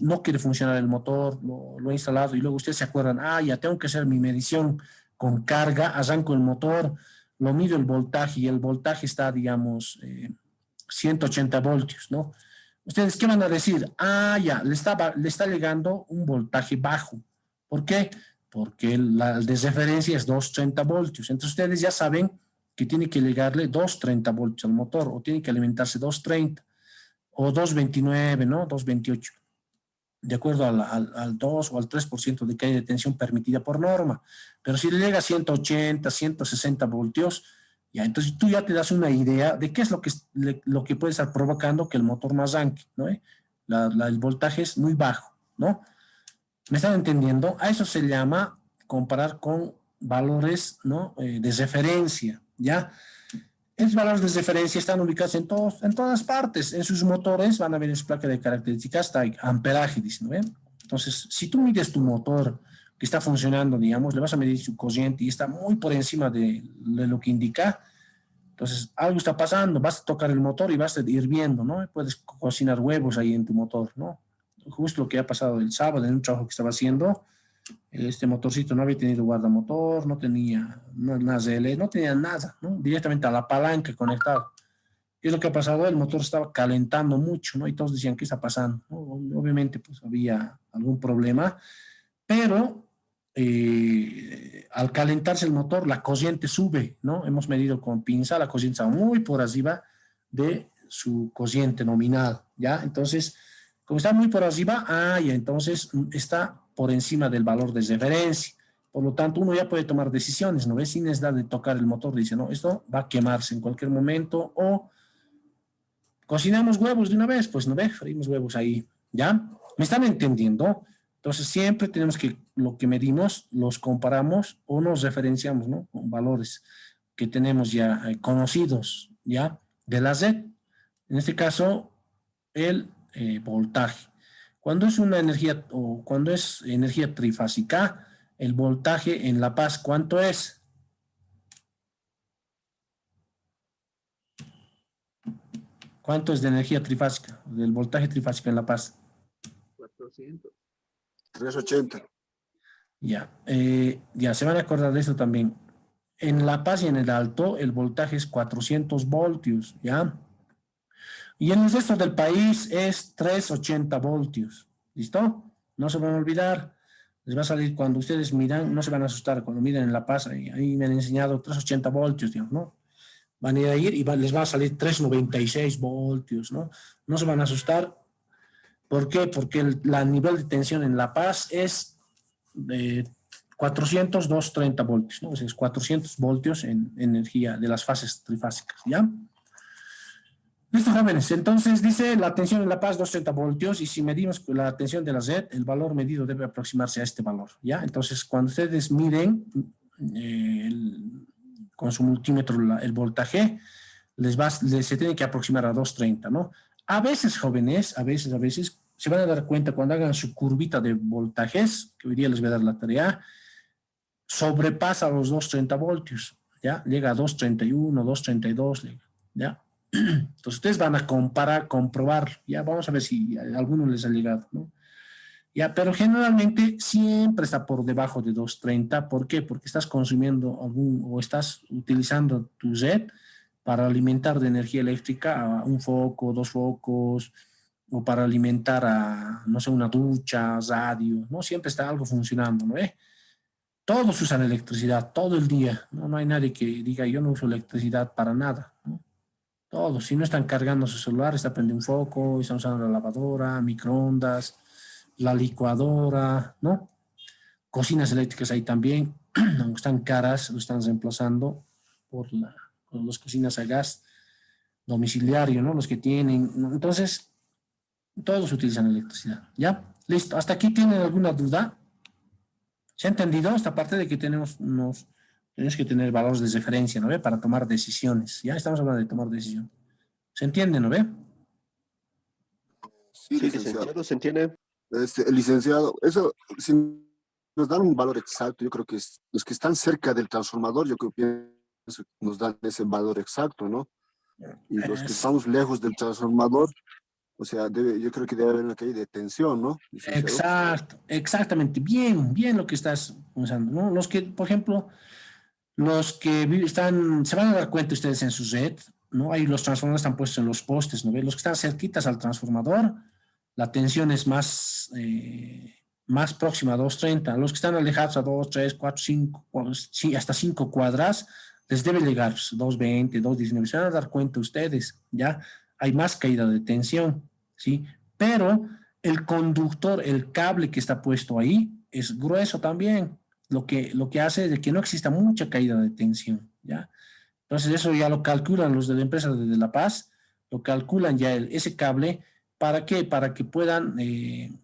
no quiere funcionar el motor, lo he instalado y luego ustedes se acuerdan, ya tengo que hacer mi medición con carga, arranco el motor, lo mido el voltaje y el voltaje está, digamos, 180 voltios, ¿no? ¿Ustedes qué van a decir? Ya, le está llegando un voltaje bajo. ¿Por qué? Porque la de referencia es 230 voltios. Entonces ustedes ya saben que tiene que llegarle 230 voltios al motor o tiene que alimentarse 230 o 229, ¿no? 228, de acuerdo al 2 o al 3% de caída de tensión permitida por norma. Pero si le llega a 180, 160 voltios, ya, entonces tú ya te das una idea de qué es lo que puede estar provocando que el motor no arranque, ¿no? el voltaje es muy bajo, ¿no? ¿Me están entendiendo? A eso se llama comparar con valores, ¿no? De referencia, ¿ya? Esos valores de referencia están ubicados en todas partes. En sus motores van a ver en su placa de características, está amperaje, dicen, ¿no? Entonces, si tú mides tu motor que está funcionando, digamos, le vas a medir su corriente y está muy por encima de lo que indica, entonces algo está pasando, vas a tocar el motor y vas a ir viendo, ¿no? Puedes cocinar huevos ahí en tu motor, ¿no? Justo lo que ha pasado el sábado en un trabajo que estaba haciendo, este motorcito no había tenido guardamotor, no tenía nada de no tenía nada, ¿no? Directamente a la palanca conectado. ¿Qué es lo que ha pasado? El motor estaba calentando mucho, ¿no? Y todos decían, ¿qué está pasando? ¿No? Obviamente, pues había algún problema, pero al calentarse el motor, la corriente sube, ¿no? Hemos medido con pinza, la corriente está muy por arriba de su corriente nominal, ¿ya? Entonces, como está muy por arriba, ya, entonces está por encima del valor de referencia. Por lo tanto, uno ya puede tomar decisiones, ¿no ves? Sin necesidad de tocar el motor, dice, no, esto va a quemarse en cualquier momento, o cocinamos huevos de una vez, pues, ¿no ves? Freímos huevos ahí, ¿ya? ¿Me están entendiendo? Entonces, siempre tenemos que, lo que medimos, los comparamos o nos referenciamos, ¿no? Con valores que tenemos ya conocidos, ¿ya? De la red. En este caso, el voltaje. Cuando es una energía, o cuando es energía trifásica, el voltaje en La Paz, ¿cuánto es? ¿Cuánto es de energía trifásica? Del voltaje trifásico en La Paz. 400. 380. Ya, ya se van a acordar de eso también. En La Paz y en el Alto, el voltaje es 400 voltios, ¿ya? Y en el resto del país es 380 voltios. ¿Listo? No se van a olvidar. Les va a salir cuando ustedes miran, no se van a asustar cuando miren en La Paz. Ahí me han enseñado 380 voltios, digamos, ¿no? Van a ir y les va a salir 396 voltios, ¿no? No se van a asustar. ¿Por qué? Porque el nivel de tensión en La Paz es de 400, 230 voltios, ¿no? O sea, es 400 voltios en energía de las fases trifásicas, ¿ya? Listo, jóvenes. Entonces dice la tensión en La Paz 230 voltios y si medimos la tensión de la red, el valor medido debe aproximarse a este valor, ¿ya? Entonces, cuando ustedes miden con su multímetro el voltaje, se tiene que aproximar a 230, ¿no? A veces, jóvenes, a veces, se van a dar cuenta cuando hagan su curvita de voltajes, que hoy día les voy a dar la tarea, sobrepasa los 230 voltios, ¿ya? Llega a 231, 232, ¿ya? Entonces ustedes van a comprobar, ya vamos a ver si a alguno les ha llegado, ¿no? Ya, pero generalmente siempre está por debajo de 230, ¿por qué? Porque estás consumiendo o estás utilizando tu red para alimentar de energía eléctrica a un foco, 2 focos, o para alimentar a, no sé, una ducha, radio, ¿no? Siempre está algo funcionando, ¿no? Todos usan electricidad todo el día, ¿no? No hay nadie que diga yo no uso electricidad para nada, ¿no? Todos, si no están cargando su celular, está prendiendo un foco, están usando la lavadora, microondas, la licuadora, ¿no? Cocinas eléctricas ahí también, aunque están caras, lo están reemplazando por las cocinas a gas domiciliario, ¿no? Los que tienen, ¿no? Entonces, todos utilizan electricidad, ¿ya? Listo, ¿hasta aquí tienen alguna duda? ¿Se ha entendido esta parte de que tenemos que tener valores de referencia, ¿no ve? Para tomar decisiones. Ya estamos hablando de tomar decisiones. ¿Se entiende, no ve? Sí, Sí, licenciado. licenciado, ¿se entiende? Licenciado, eso, si nos dan un valor exacto, yo creo que los que están cerca del transformador, yo creo que nos dan ese valor exacto, ¿no? Y los que estamos lejos del transformador, o sea, yo creo que debe haber una caída de tensión, ¿no, licenciado? Exacto, exactamente. Bien lo que estás pensando, ¿no? Los que, por ejemplo, los que se van a dar cuenta ustedes en su red, ¿no? Ahí los transformadores están puestos en los postes, ¿no ve? Los que están cerquitas al transformador, la tensión es más próxima a 230. Los que están alejados a 2, 3, 4, 5, sí, hasta 5 cuadras, les debe llegar 220, 219. Se van a dar cuenta ustedes, ¿ya? Hay más caída de tensión, ¿sí? Pero el conductor, el cable que está puesto ahí, es grueso también. Lo que hace es que no exista mucha caída de tensión, ¿ya? Entonces eso ya lo calculan los de la empresa de La Paz, lo calculan ya ese cable ¿Para qué? Para que puedan, en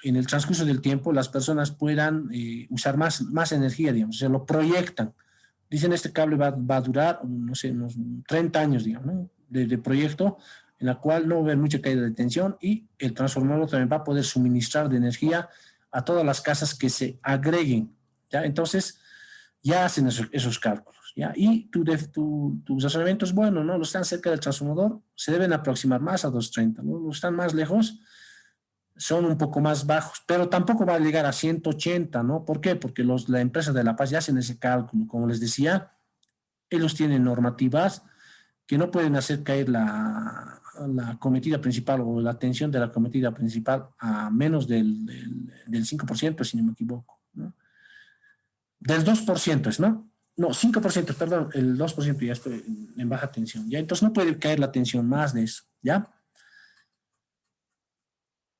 el transcurso del tiempo, las personas puedan usar más energía, digamos, se lo proyectan. Dicen, este cable va a durar, no sé, unos 30 años, digamos, ¿no? de proyecto, en la cual no va a haber mucha caída de tensión y el transformador también va a poder suministrar de energía a todas las casas que se agreguen, ¿ya? Entonces, ya hacen esos cálculos, ¿ya? Y tu razonamiento es bueno, ¿no? Los que están cerca del transformador se deben aproximar más a 230, ¿no? Los que están más lejos son un poco más bajos, pero tampoco va a llegar a 180, ¿no? ¿Por qué? Porque la empresa de La Paz ya hacen ese cálculo. Como les decía, ellos tienen normativas que no pueden hacer caer la cometida principal o la tensión de la cometida principal a menos del 5%, si no me equivoco, ¿no? Del 2% es, ¿no? No, 5%, perdón, el 2% ya estoy en baja tensión, ¿ya? Entonces no puede caer la tensión más de eso, ¿ya?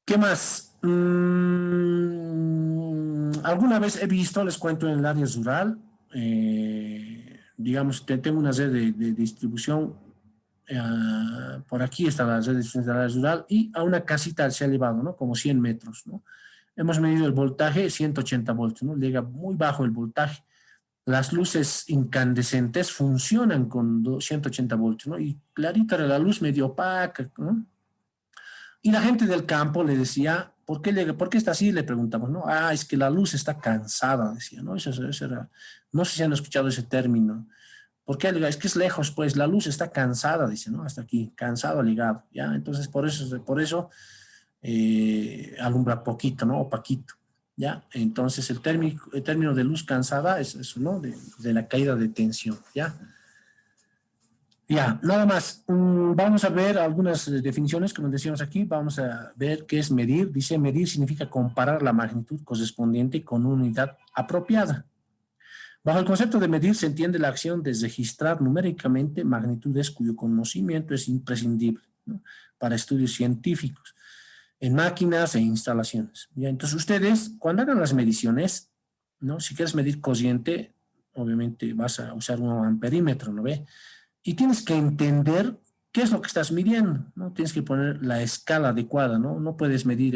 ¿Qué más? Alguna vez he visto, les cuento, en el área rural, digamos, tengo una red de distribución, por aquí está la red de distribución del área rural, y a una casita se ha elevado, ¿no? Como 100 metros, ¿no? Hemos medido el voltaje, 180 voltios, ¿no? Llega muy bajo el voltaje. Las luces incandescentes funcionan con 180 voltios, ¿no? Y clarita era la luz, medio opaca, ¿no? Y la gente del campo le decía, ¿por qué está así? Le preguntamos, ¿no? Ah, es que la luz está cansada, decía, ¿no? Eso era, no sé si han escuchado ese término. ¿Por qué? Es que es lejos, pues la luz está cansada, dice, ¿no? Hasta aquí, cansado, ligado, ¿ya? Entonces, por eso alumbra poquito, ¿no? O paquito, ¿ya? Entonces, el término de luz cansada es eso, ¿no? De la caída de tensión, ¿ya? Ya, nada más. Vamos a ver algunas definiciones, como decíamos aquí. Vamos a ver qué es medir. Dice, medir significa comparar la magnitud correspondiente con una unidad apropiada. Bajo el concepto de medir se entiende la acción de registrar numéricamente magnitudes cuyo conocimiento es imprescindible, ¿no? Para estudios científicos, en máquinas e instalaciones. ¿Ya? Entonces, ustedes, cuando hagan las mediciones, ¿no? Si quieres medir corriente, obviamente vas a usar un amperímetro, ¿no ve? Y tienes que entender qué es lo que estás midiendo, ¿no? Tienes que poner la escala adecuada, ¿no? No puedes medir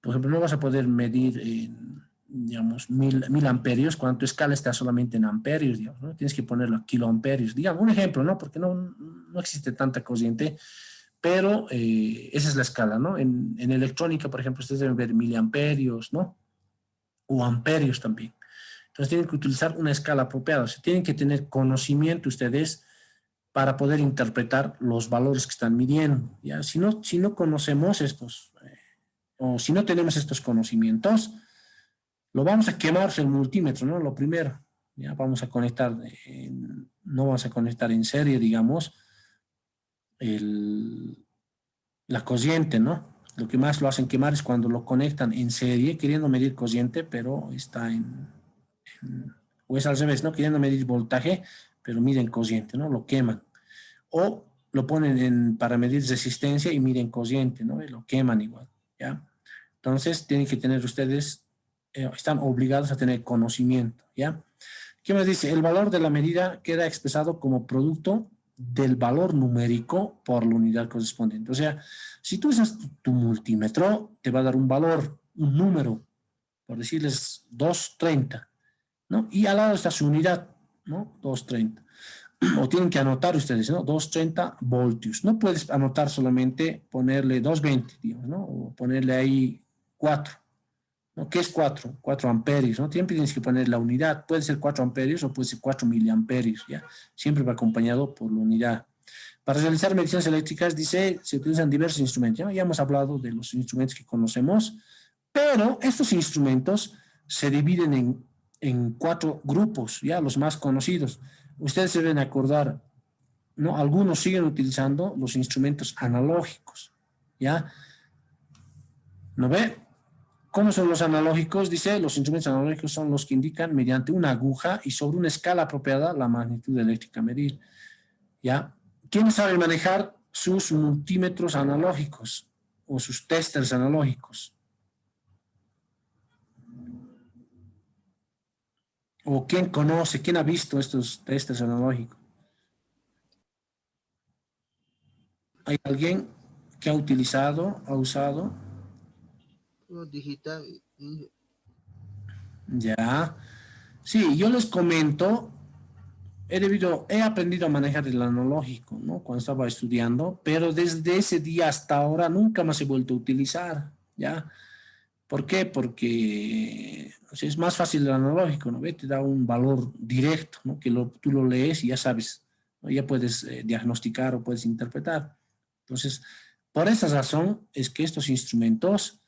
por ejemplo, no vas a poder medir en, digamos, mil amperios cuando tu escala está solamente en amperios, digamos, ¿no? Tienes que ponerlo a kiloamperios, digamos, un ejemplo, ¿no? Porque no existe tanta corriente, pero esa es la escala, ¿no? En electrónica, por ejemplo, ustedes deben ver miliamperios, ¿no? O amperios también. Entonces tienen que utilizar una escala apropiada, o sea, tienen que tener conocimiento ustedes para poder interpretar los valores que están midiendo. ¿Ya? Si no conocemos estos, o si no tenemos estos conocimientos, lo vamos a quemar el multímetro, ¿no? Lo primero, ya vamos a conectar, no vamos a conectar en serie, digamos, la corriente, ¿no? Lo que más lo hacen quemar es cuando lo conectan en serie, queriendo medir corriente, pero está o es al revés, ¿no? Queriendo medir voltaje, pero miden corriente, ¿no? Lo queman. O lo ponen para medir resistencia y miden corriente, ¿no? Y lo queman igual, ¿ya? Entonces, tienen que tener ustedes, están obligados a tener conocimiento, ¿ya? ¿Qué me dice? El valor de la medida queda expresado como producto del valor numérico por la unidad correspondiente. O sea, si tú usas tu multímetro, te va a dar un valor, un número, por decirles 230, ¿no? Y al lado está su unidad, ¿no? 230. O tienen que anotar ustedes, ¿no? 230 voltios. No puedes anotar solamente ponerle 220, digamos, ¿no? O ponerle ahí 4. ¿No? ¿Qué es 4? 4 amperios, ¿no? Siempre tienes que poner la unidad. Puede ser 4 amperios o puede ser 4 miliamperios, ¿ya? Siempre va acompañado por la unidad. Para realizar mediciones eléctricas, dice, se utilizan diversos instrumentos, ¿no? Ya hemos hablado de los instrumentos que conocemos, pero estos instrumentos se dividen en 4 grupos, ya los más conocidos. Ustedes se deben acordar, ¿no? Algunos siguen utilizando los instrumentos analógicos, ¿ya? ¿No ve? ¿Cómo son los analógicos? Dice, los instrumentos analógicos son los que indican mediante una aguja y sobre una escala apropiada la magnitud eléctrica a medir, ¿ya? ¿Quién sabe manejar sus multímetros analógicos o sus testers analógicos? ¿O quién conoce, quién ha visto estos testers analógicos? ¿Hay alguien ¿Qué ha utilizado? ¿Ha usado? Puro digital. Inge. Ya. Sí, yo les comento, he aprendido a manejar el analógico, ¿no? Cuando estaba estudiando, pero desde ese día hasta ahora nunca más he vuelto a utilizar, ¿ya? ¿Por qué? Porque o sea, es más fácil el analógico, ¿no? ¿Ve? Te da un valor directo, ¿no? Que tú lo lees y ya sabes, ¿no? Ya puedes diagnosticar o puedes interpretar. Entonces, por esa razón es que estos instrumentos,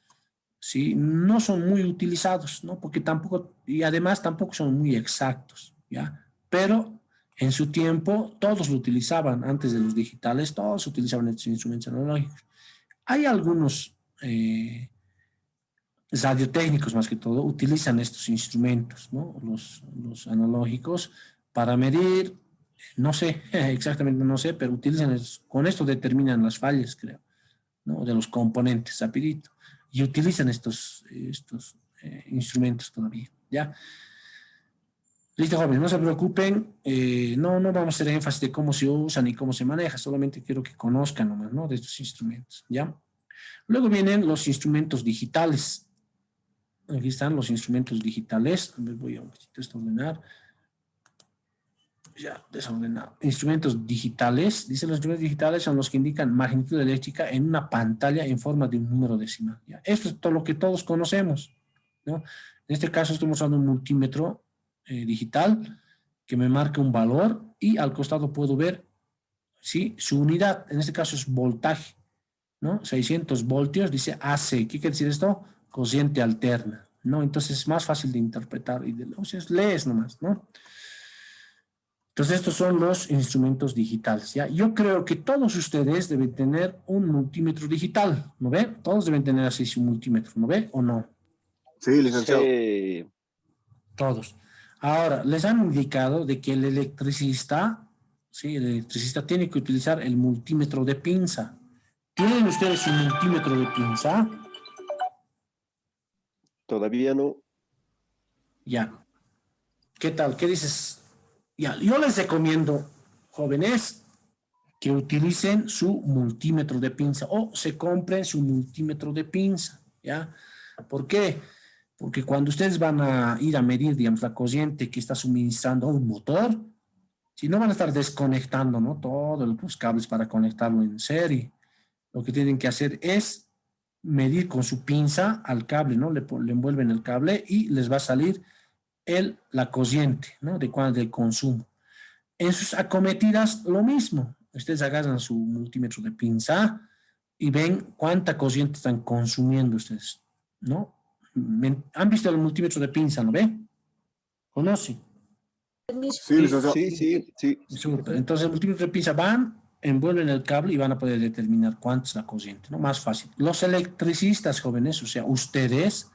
¿sí? No son muy utilizados, ¿no? Porque tampoco, y además tampoco son muy exactos, ¿ya? Pero en su tiempo todos lo utilizaban, antes de los digitales, todos utilizaban estos instrumentos analógicos. Hay algunos radiotécnicos más que todo, utilizan estos instrumentos, ¿no? Los analógicos para medir, no sé, exactamente no sé, pero utilizan, con esto determinan las fallas, creo, ¿no? De los componentes, rapidito. Y utilizan estos instrumentos todavía, ¿ya? Listo, jóvenes, no se preocupen, no vamos a hacer énfasis de cómo se usan y cómo se maneja, solamente quiero que conozcan nomás, ¿no? De estos instrumentos, ¿ya? Luego vienen los instrumentos digitales. Aquí están los instrumentos digitales. A ver, voy a un poquito desordenar. Ya, desordenado. Instrumentos digitales. Dice los instrumentos digitales son los que indican magnitud eléctrica en una pantalla en forma de un número decimal. ¿Ya? Esto es todo lo que todos conocemos, ¿no? En este caso estamos usando un multímetro digital que me marca un valor y al costado puedo ver, ¿sí? Su unidad. En este caso es voltaje, ¿no? 600 voltios, dice AC. ¿Qué quiere decir esto? Corriente alterna, ¿no? Entonces es más fácil de interpretar y o sea, lees nomás, ¿no? Entonces estos son los instrumentos digitales, ¿ya? Yo creo que todos ustedes deben tener un multímetro digital, ¿no ve? Todos deben tener así su multímetro, ¿no ve? ¿O no? Sí, licenciado. Sí, Todos. Ahora, les han indicado de que el electricista, ¿sí? El electricista tiene que utilizar el multímetro de pinza. ¿Tienen ustedes un multímetro de pinza? todavía no. Ya. ¿Qué tal? ¿Qué dices? Ya, yo les recomiendo, jóvenes, que utilicen su multímetro de pinza o se compren su multímetro de pinza, ¿ya? ¿Por qué? Porque cuando ustedes van a ir a medir, digamos, la corriente que está suministrando un motor, si no van a estar desconectando, ¿no? Todos los cables para conectarlo en serie. Lo que tienen que hacer es medir con su pinza al cable, ¿no? Le envuelven el cable y les va a salir la corriente, ¿no? Del consumo. En sus acometidas, lo mismo. Ustedes agarran su multímetro de pinza y ven cuánta corriente están consumiendo ustedes, ¿no? ¿Han visto el multímetro de pinza, no ve? ¿Conoce? Sí, licenciado. Sí. Súper. Entonces, el multímetro de pinza envuelven el cable y van a poder determinar cuánto es la corriente, ¿no? Más fácil. Los electricistas jóvenes, o sea, ustedes,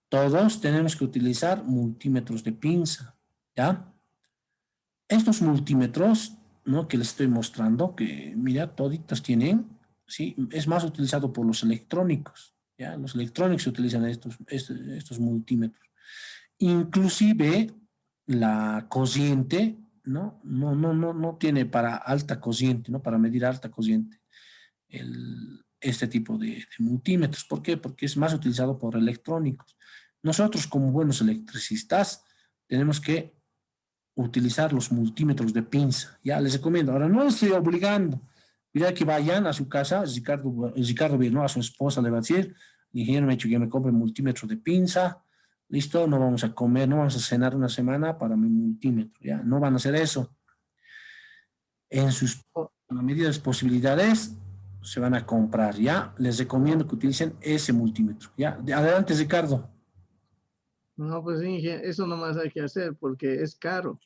todos tenemos que utilizar multímetros de pinza, ¿ya? Estos multímetros, ¿no? Que les estoy mostrando, que mira, toditos tienen, ¿sí? Es más utilizado por los electrónicos, ¿ya? Los electrónicos utilizan estos multímetros. Inclusive la corriente, ¿no? No tiene para alta corriente, ¿no? Para medir alta corriente este tipo de multímetros. ¿Por qué? Porque es más utilizado por electrónicos. Nosotros, como buenos electricistas, tenemos que utilizar los multímetros de pinza. Ya les recomiendo. Ahora no les estoy obligando. Mira que vayan a su casa, Ricardo Villanueva, a su esposa le va a decir, el ingeniero me ha dicho que me compre multímetro de pinza. Listo, no vamos a comer, no vamos a cenar una semana para mi multímetro. Ya, no van a hacer eso. En sus medidas posibilidades se van a comprar. Ya, les recomiendo que utilicen ese multímetro. Ya, adelante, Ricardo. No, pues Inge, eso nomás hay que hacer porque es caro.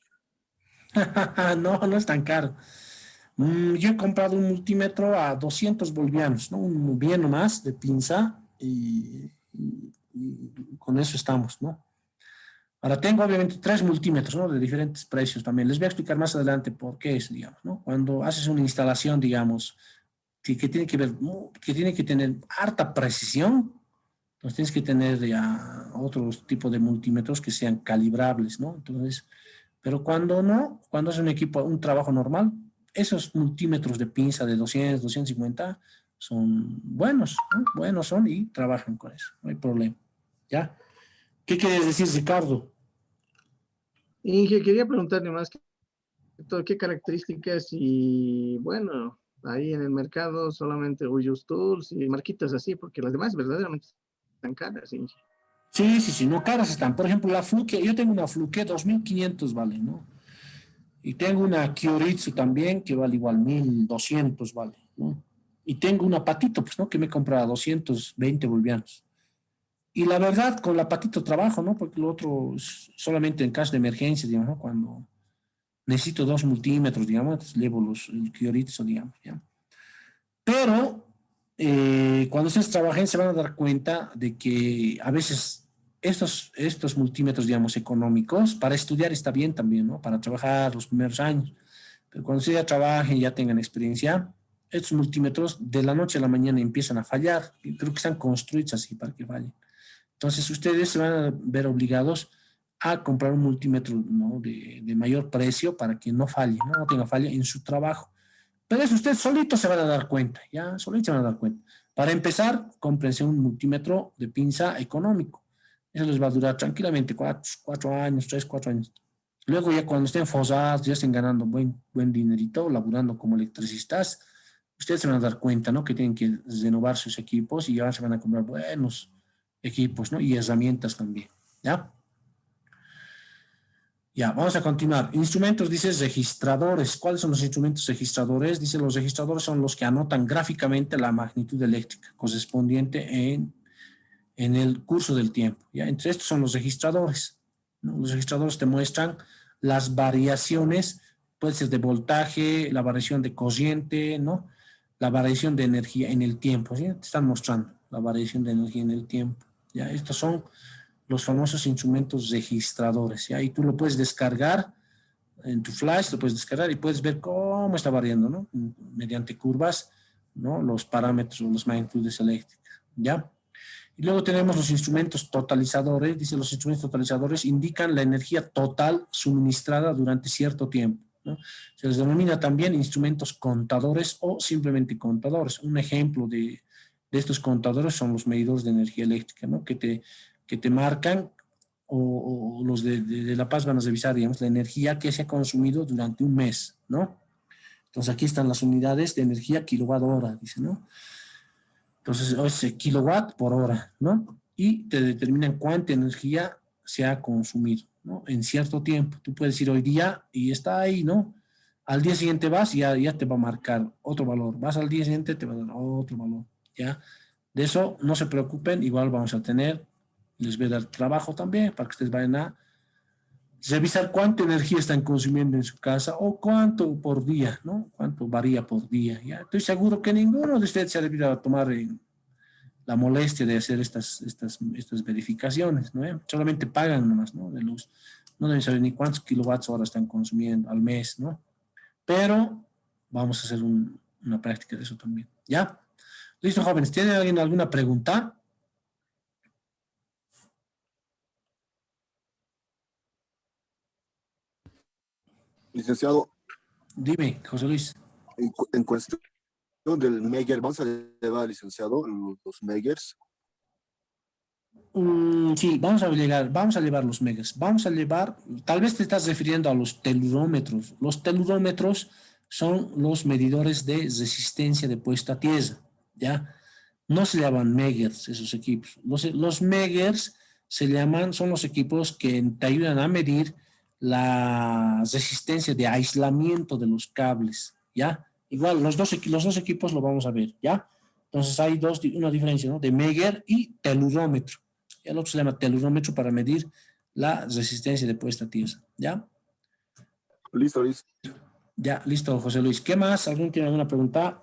No es tan caro. Yo he comprado un multímetro a 200 bolivianos, ¿no? Un bien nomás de pinza y con eso estamos, ¿no? Ahora tengo obviamente 3 multímetros, ¿no? De diferentes precios también. Les voy a explicar más adelante por qué es, digamos, ¿no? Cuando haces una instalación, digamos, que tiene que ver, que tiene que tener harta precisión, entonces tienes que tener ya otros tipos de multímetros que sean calibrables, ¿no? Entonces, pero cuando no, cuando es un equipo, un trabajo normal, esos multímetros de pinza de 200, 250 son buenos, ¿no? Buenos son y trabajan con eso, no hay problema. ¿Ya? ¿Qué quieres decir, Ricardo? Inge, quería preguntarle más que todo, qué características y bueno, ahí en el mercado solamente Uyus Tools y marquitas así, porque las demás verdaderamente están caras, Inge. Sí, sí, sí, no caras están. Por ejemplo, la Fluke, yo tengo una Fluke 2.500 vale, ¿no? Y tengo una Kyoritsu también que vale igual 1.200 vale, ¿no? Y tengo una Patito, pues, ¿no? Que me he comprado a 220 bolivianos. Y la verdad, con la Patito trabajo, ¿no? Porque lo otro es solamente en caso de emergencia, digamos, ¿no? Cuando necesito 2 multímetros, digamos, entonces llevo el Kyoritsu, digamos, ¿ya? Pero cuando ustedes trabajen se van a dar cuenta de que a veces estos multímetros, digamos, económicos, para estudiar está bien también, ¿no? Para trabajar los primeros años. Pero cuando ustedes ya trabajen, ya tengan experiencia, estos multímetros de la noche a la mañana empiezan a fallar. Y creo que están construidos así para que fallen. Entonces ustedes se van a ver obligados a comprar un multímetro, ¿no? de mayor precio para que no falle, ¿no? No tenga falla en su trabajo. Pero eso ustedes solitos se van a dar cuenta, ya, solitos se van a dar cuenta. Para empezar, cómprense un multímetro de pinza económico. Eso les va a durar tranquilamente 4 años, 3, 4 años. Luego ya cuando estén forzados, ya estén ganando buen dinerito, laburando como electricistas, ustedes se van a dar cuenta, ¿no? Que tienen que renovar sus equipos y ya se van a comprar buenos equipos, ¿no? Y herramientas también, ¿ya? Ya, vamos a continuar. Instrumentos, dices registradores. ¿Cuáles son los instrumentos registradores? Dice, los registradores son los que anotan gráficamente la magnitud eléctrica correspondiente en el curso del tiempo. ¿Ya? Entre estos son los registradores, ¿no? Los registradores te muestran las variaciones, puede ser de voltaje, la variación de corriente, ¿no? La variación de energía en el tiempo. ¿Sí? Te están mostrando la variación de energía en el tiempo. ¿Ya? Estos son los famosos instrumentos registradores, ¿ya? Y tú lo puedes descargar en tu flash, lo puedes descargar y puedes ver cómo está variando, ¿no? Mediante curvas, ¿no? Los parámetros o las magnitudes eléctricas, ¿ya? Y luego tenemos los instrumentos totalizadores. Dice, los instrumentos totalizadores indican la energía total suministrada durante cierto tiempo, ¿no? Se les denomina también instrumentos contadores o simplemente contadores. Un ejemplo de estos contadores son los medidores de energía eléctrica, ¿no? Que te marcan, o los de La Paz van a revisar, digamos, la energía que se ha consumido durante un mes, ¿no? Entonces aquí están las unidades de energía kilowatt hora, dice, ¿no? Entonces es kilowatt por hora, ¿no? Y te determinan cuánta energía se ha consumido, ¿no? En cierto tiempo. Tú puedes ir hoy día y está ahí, ¿no? Al día siguiente vas y ya te va a marcar otro valor. Vas al día siguiente, te va a dar otro valor, ¿ya? De eso no se preocupen, igual vamos a tener, les voy a dar trabajo también para que ustedes vayan a revisar cuánta energía están consumiendo en su casa o cuánto por día, ¿no? Cuánto varía por día. ¿Ya? Estoy seguro que ninguno de ustedes se ha debido tomar la molestia de hacer estas verificaciones, ¿no? Solamente pagan nomás, ¿no? De luz. No deben saber ni cuántos kilowatts hora están consumiendo al mes, ¿no? Pero vamos a hacer una práctica de eso también. ¿Ya? Listo, jóvenes. ¿Tiene alguien alguna pregunta? Licenciado, Dime, José Luis. en cuestión del Meyer, ¿vamos a llevar, licenciado, los Meyers? Sí, vamos a llevar los megas. Vamos a llevar, tal vez te estás refiriendo a los telurómetros. Los telurómetros son los medidores de resistencia de puesta a tierra, ¿ya? No se llaman megers esos equipos. Los megers son los equipos que te ayudan a medir la resistencia de aislamiento de los cables, ¿ya? Igual, los dos equipos lo vamos a ver, ¿ya? Entonces hay una diferencia, ¿no? De meger y telurómetro. El otro se llama telurómetro para medir la resistencia de puesta a tierra, ¿ya? Listo, listo. Ya, listo, José Luis. ¿Qué más? ¿Alguien tiene alguna pregunta?